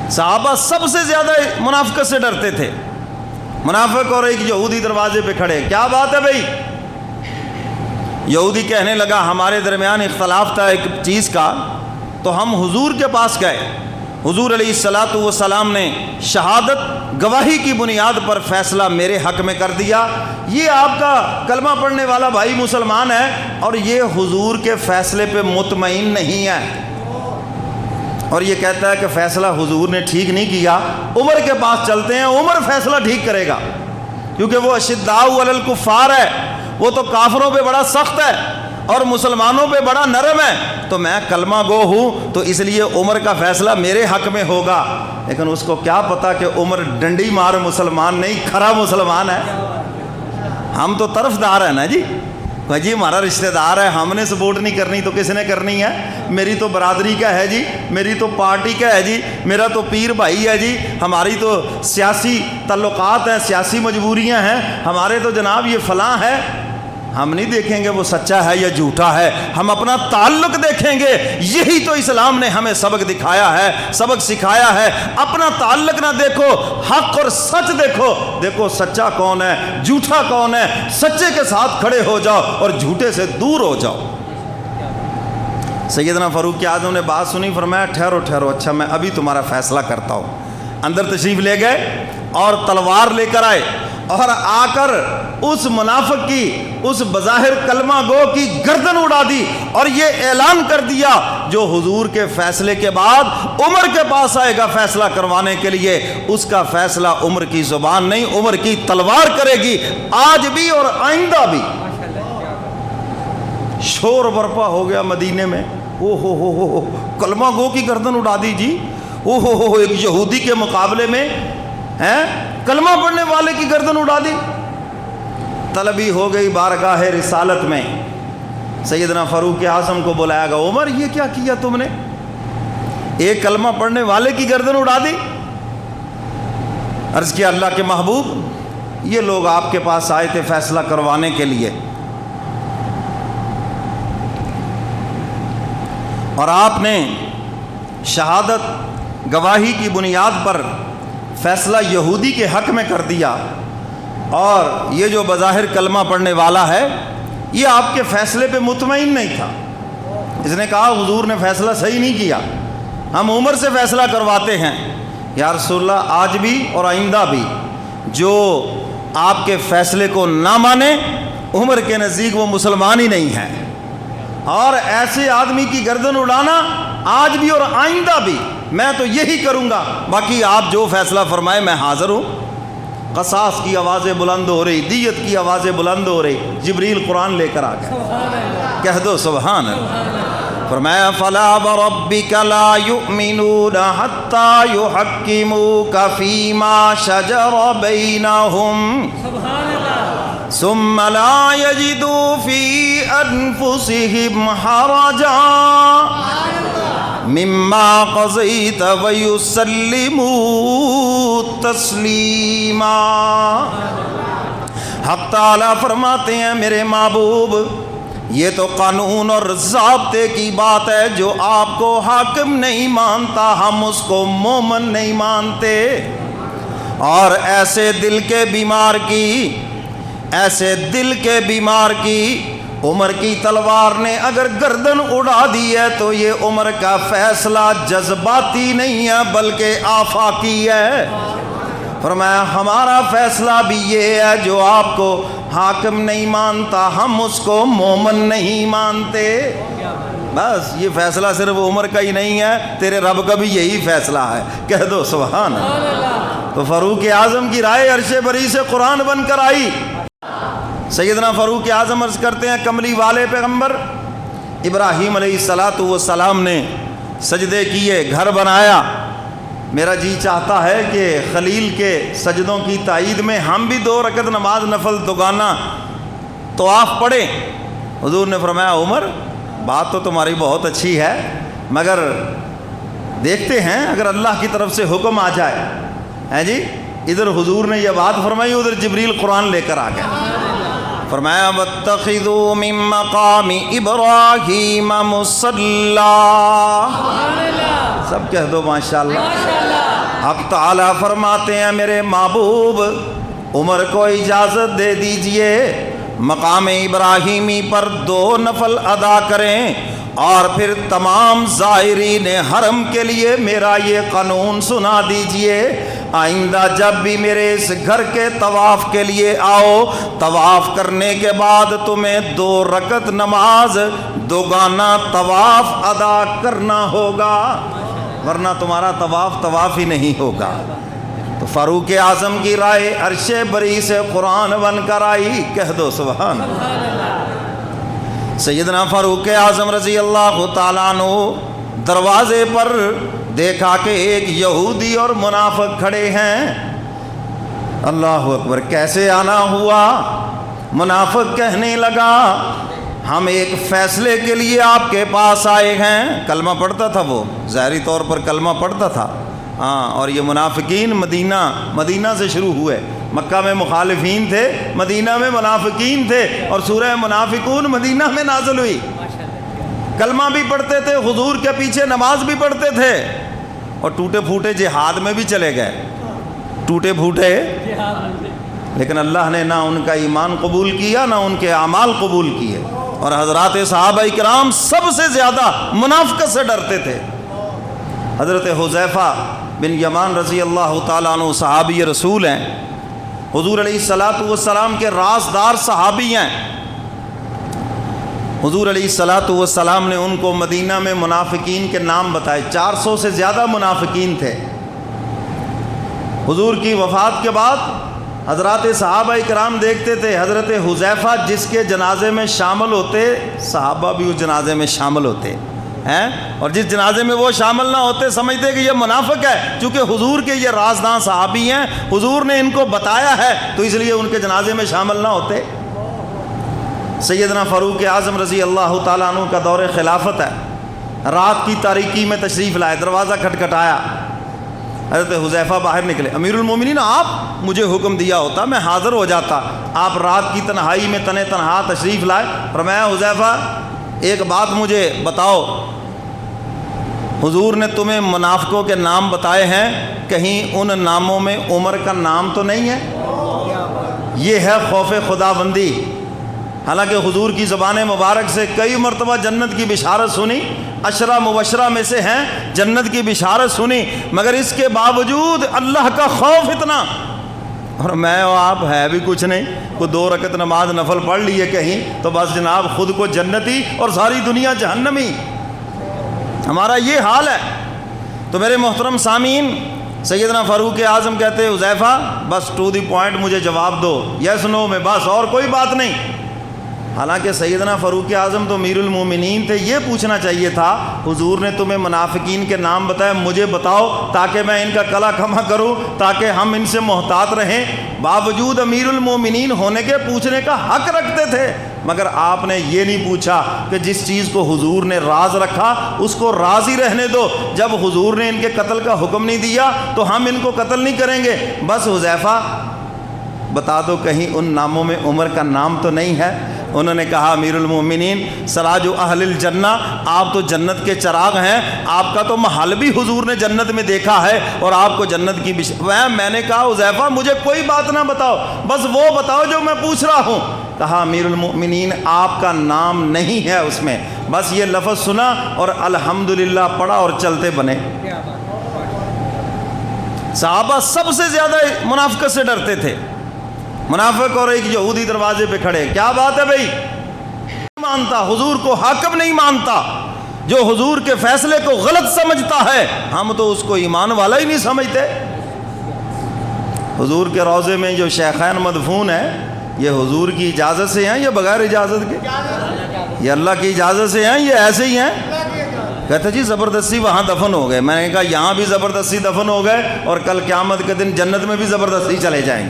صحابہ سب سے زیادہ منافقت سے ڈرتے تھے. منافق اور ایک یہودی دروازے پہ کھڑے. کیا بات ہے بھائی؟ یہودی کہنے لگا ہمارے درمیان اختلاف تھا ایک چیز کا، تو ہم حضور کے پاس گئے. حضور علیہ الصلاۃ والسلام نے شہادت گواہی کی بنیاد پر فیصلہ میرے حق میں کر دیا. یہ آپ کا کلمہ پڑھنے والا بھائی مسلمان ہے اور یہ حضور کے فیصلے پہ مطمئن نہیں ہے، اور یہ کہتا ہے کہ فیصلہ حضور نے ٹھیک نہیں کیا، عمر کے پاس چلتے ہیں، عمر فیصلہ ٹھیک کرے گا، کیونکہ وہ اشداء علی الکفار ہے، وہ تو کافروں پہ بڑا سخت ہے اور مسلمانوں پہ بڑا نرم ہے. تو میں کلمہ گو ہوں تو اس لیے عمر کا فیصلہ میرے حق میں ہوگا. لیکن اس کو کیا پتا کہ عمر ڈنڈی مار مسلمان نہیں، کھرا مسلمان ہے. ہم تو طرفدار ہیں نا جی، جی ہمارا رشتہ دار ہے، ہم نے سپورٹ نہیں کرنی تو کس نے کرنی ہے؟ میری تو برادری کا ہے جی، میری تو پارٹی کا ہے جی، میرا تو پیر بھائی ہے جی، ہماری تو سیاسی تعلقات ہیں، سیاسی مجبوریاں ہیں، ہمارے تو جناب یہ فلاں ہے. ہم نہیں دیکھیں گے وہ سچا ہے یا جھوٹا ہے، ہم اپنا تعلق دیکھیں گے. یہی تو اسلام نے ہمیں سبق دکھایا ہے، سبق سکھایا ہے. اپنا تعلق نہ دیکھو، حق اور سچ دیکھو. دیکھو سچا کون ہے، جھوٹا کون ہے. سچے کے ساتھ کھڑے ہو جاؤ اور جھوٹے سے دور ہو جاؤ. سیدنا فاروق اعظم نے بات سنی، فرمایا ٹھہرو ٹھہرو، اچھا میں ابھی تمہارا فیصلہ کرتا ہوں. اندر تشریف لے گئے اور تلوار لے کر آئے اور آ کر اس منافق کی، اس بظاہر کلمہ گو کی گردن اڑا دی اور یہ اعلان کر دیا جو حضور کے فیصلے کے بعد عمر کے پاس آئے گا فیصلہ کروانے کے لیے، اس کا فیصلہ عمر کی زبان نہیں، عمر کی تلوار کرے گی، آج بھی اور آئندہ بھی. شور برپا ہو گیا مدینے میں. او ہو کلمہ گو کی گردن اڑا دی جی. او ہو ایک یہودی کے مقابلے میں کلمہ پڑھنے والے کی گردن اڑا دی. طلبی ہو گئی بارگاہ رسالت میں. سیدنا فاروق اعظم کو بلایا گا، عمر یہ کیا کیا تم نے؟ ایک کلمہ پڑھنے والے کی گردن اڑا دی. عرض کیا اللہ کے محبوب یہ لوگ آپ کے پاس آئے تھے فیصلہ کروانے کے لیے، اور آپ نے شہادت گواہی کی بنیاد پر فیصلہ یہودی کے حق میں کر دیا، اور یہ جو بظاہر کلمہ پڑھنے والا ہے یہ آپ کے فیصلے پہ مطمئن نہیں تھا. اس نے کہا حضور نے فیصلہ صحیح نہیں کیا، ہم عمر سے فیصلہ کرواتے ہیں. یا رسول اللہ آج بھی اور آئندہ بھی جو آپ کے فیصلے کو نہ مانے عمر کے نزدیک وہ مسلمان ہی نہیں ہے، اور ایسے آدمی کی گردن اڑانا آج بھی اور آئندہ بھی میں تو یہی کروں گا. باقی آپ جو فیصلہ فرمائے میں حاضر ہوں. قصاص کی آوازیں بلند ہو رہی، دیت کی آوازیں بلند ہو رہی. جبریل قرآن لے کر آ گئے. کہہ دو سبحان اللہ. فرمایا فلا وربک لا یؤمنون حتی یحکموک فیما شجر بینہم ثم لا یجدوا فی انفسہم حرجا مما قضیت ویسلموا تسلیما. حق تعالیٰ فرماتے ہیں میرے محبوب یہ تو قانون اور ضابطے کی بات ہے، جو آپ کو حاکم نہیں مانتا ہم اس کو مومن نہیں مانتے. اور ایسے دل کے بیمار کی عمر کی تلوار نے اگر گردن اڑا دی ہے تو یہ عمر کا فیصلہ جذباتی نہیں ہے بلکہ آفاقی ہے. فرمایا ہمارا فیصلہ بھی یہ ہے، جو آپ کو حاکم نہیں مانتا ہم اس کو مومن نہیں مانتے. بس یہ فیصلہ صرف عمر کا ہی نہیں ہے، تیرے رب کا بھی یہی فیصلہ ہے. کہہ دو سبحان اللہ. تو فاروق اعظم کی رائے عرش بری سے قرآن بن کر آئی. سیدنا فاروق اعظم عرض کرتے ہیں کملی والے پیغمبر ابراہیم علیہ السلام نے سجدے کیے، گھر بنایا. میرا جی چاہتا ہے کہ خلیل کے سجدوں کی تائید میں ہم بھی 2 رکعت نماز نفل دوگانہ طواف پڑھیں. حضور نے فرمایا عمر بات تو تمہاری بہت اچھی ہے، مگر دیکھتے ہیں اگر اللہ کی طرف سے حکم آ جائے. ہے جی ادھر حضور نے یہ بات فرمائی، ادھر جبریل قرآن لے کر آ گئے. فرمایا واتخذوا من مقام ابراہیم مصلی. سب کہہ دو ماشاءاللہ. حق تعالیٰ فرماتے ہیں میرے محبوب عمر کو اجازت دے دیجئے مقام ابراہیمی پر 2 نفل ادا کریں اور پھر تمام زائرین حرم کے لیے میرا یہ قانون سنا دیجئے، آئندہ جب بھی میرے اس گھر کے طواف کے لیے آؤ، طواف کرنے کے بعد تمہیں 2 رکعت نماز دوگانہ طواف ادا کرنا ہوگا، ورنہ تمہارا طواف ہی نہیں ہوگا۔ تو فاروق اعظم کی رائے عرش بری سے قرآن بن کر آئی، کہہ دو سبحان اللہ۔ سیدنا فاروق اعظم رضی اللہ تعالیٰ عنہ دروازے پر دیکھا کہ ایک یہودی اور منافق کھڑے ہیں۔ اللہ اکبر، کیسے آنا ہوا؟ منافق کہنے لگا ہم ایک فیصلے کے لیے آپ کے پاس آئے ہیں۔ کلمہ پڑھتا تھا وہ، ظاہری طور پر کلمہ پڑھتا تھا، ہاں، اور یہ منافقین مدینہ سے شروع ہوئے۔ مکہ میں مخالفین تھے، مدینہ میں منافقین تھے، اور سورہ منافقون مدینہ میں نازل ہوئی۔ کلمہ بھی پڑھتے تھے، حضور کے پیچھے نماز بھی پڑھتے تھے، اور ٹوٹے پھوٹے جہاد میں بھی چلے گئے، ٹوٹے پھوٹے، لیکن اللہ نے نہ ان کا ایمان قبول کیا نہ ان کے اعمال قبول کیے۔ اور حضرات صحابہ کرام سب سے زیادہ منافقت سے ڈرتے تھے۔ حضرت حذیفہ بن یمان رضی اللہ تعالیٰ عنہ صحابی رسول ہیں، حضور علیہ الصلاۃ والسلام کے رازدار صحابی ہیں۔ حضور علیہ الصلاۃ والسلام نے ان کو مدینہ میں منافقین کے نام بتائے، 400 سے زیادہ منافقین تھے۔ حضور کی وفات کے بعد حضرات صحابہ کرام دیکھتے تھے حضرت حذیفہ جس کے جنازے میں شامل ہوتے، صحابہ بھی اس جنازے میں شامل ہوتے ہیں، اور جس جنازے میں وہ شامل نہ ہوتے سمجھتے کہ یہ منافق ہے، چونکہ حضور کے یہ رازداں صحابی ہیں، حضور نے ان کو بتایا ہے تو اس لیے ان کے جنازے میں شامل نہ ہوتے۔ سیدنا فاروق اعظم رضی اللہ تعالیٰ عنہ کا دور خلافت ہے، رات کی تاریکی میں تشریف لائے، دروازہ کھٹکھٹایا، حضرت حذیفہ باہر نکلے۔ امیر المومنین آپ مجھے حکم دیا ہوتا میں حاضر ہو جاتا، آپ رات کی تنہائی میں تنہا تشریف لائے۔ فرمایا حذیفہ ایک بات مجھے بتاؤ، حضور نے تمہیں منافقوں کے نام بتائے ہیں، کہیں ان ناموں میں عمر کا نام تو نہیں ہے؟ یہ ہے خوف خدا بندی۔ حالانکہ حضور کی زبان مبارک سے کئی مرتبہ جنت کی بشارت سنی، عشرہ مبشرہ میں سے ہیں، جنت کی بشارت سنی، مگر اس کے باوجود اللہ کا خوف اتنا، اور میں اور آپ ہے بھی کچھ نہیں، کوئی 2 رکعت نماز نفل پڑھ لیے کہیں تو بس جناب خود کو جنتی اور ساری دنیا جہنمی، ہمارا یہ حال ہے۔ تو میرے محترم سامعین، سیدنا فاروق اعظم کہتے ہیں حذیفہ بس ٹو دی پوائنٹ مجھے جواب دو، یس نو میں، بس اور کوئی بات نہیں۔ حالانکہ سیدنا فاروق اعظم تو امیر المومنین تھے، یہ پوچھنا چاہیے تھا حضور نے تمہیں منافقین کے نام بتائے، مجھے بتاؤ تاکہ میں ان کا کلا کھما کروں، تاکہ ہم ان سے محتاط رہیں۔ باوجود امیر المومنین ہونے کے پوچھنے کا حق رکھتے تھے، مگر آپ نے یہ نہیں پوچھا کہ جس چیز کو حضور نے راز رکھا اس کو راز ہی رہنے دو، جب حضور نے ان کے قتل کا حکم نہیں دیا تو ہم ان کو قتل نہیں کریں گے، بس حذیفہ بتا دو کہیں ان ناموں میں عمر کا نام تو نہیں ہے۔ انہوں نے کہا امیر المومنین سراج اہل الجنہ، آپ تو جنت کے چراغ ہیں، آپ کا تو محل بھی حضور نے جنت میں دیکھا ہے اور آپ کو جنت کی میں نے کہا حذیفہ مجھے کوئی بات نہ بتاؤ، بس وہ بتاؤ جو میں پوچھ رہا ہوں۔ کہا امیر المؤمنین آپ کا نام نہیں ہے اس میں، بس یہ لفظ سنا اور الحمدللہ پڑھا اور چلتے بنے۔ صحابہ سب سے زیادہ منافقت سے ڈرتے تھے، منافق اور ایک یہودی دروازے پہ کھڑے، کیا بات ہے بھائی؟ نہیں مانتا حضور کو، حاکم نہیں مانتا، جو حضور کے فیصلے کو غلط سمجھتا ہے ہم تو اس کو ایمان والا ہی نہیں سمجھتے۔ حضور کے روضے میں جو شیخین مدفون ہیں یہ حضور کی اجازت سے ہیں یا بغیر اجازت کے؟ یہ اللہ کی اجازت سے ہیں، یہ ایسے ہی ہیں؟ کہتے جی زبردستی وہاں دفن ہو گئے۔ میں نے کہا یہاں بھی زبردستی دفن ہو گئے اور کل قیامت کے دن جنت میں بھی زبردستی چلے جائیں گے۔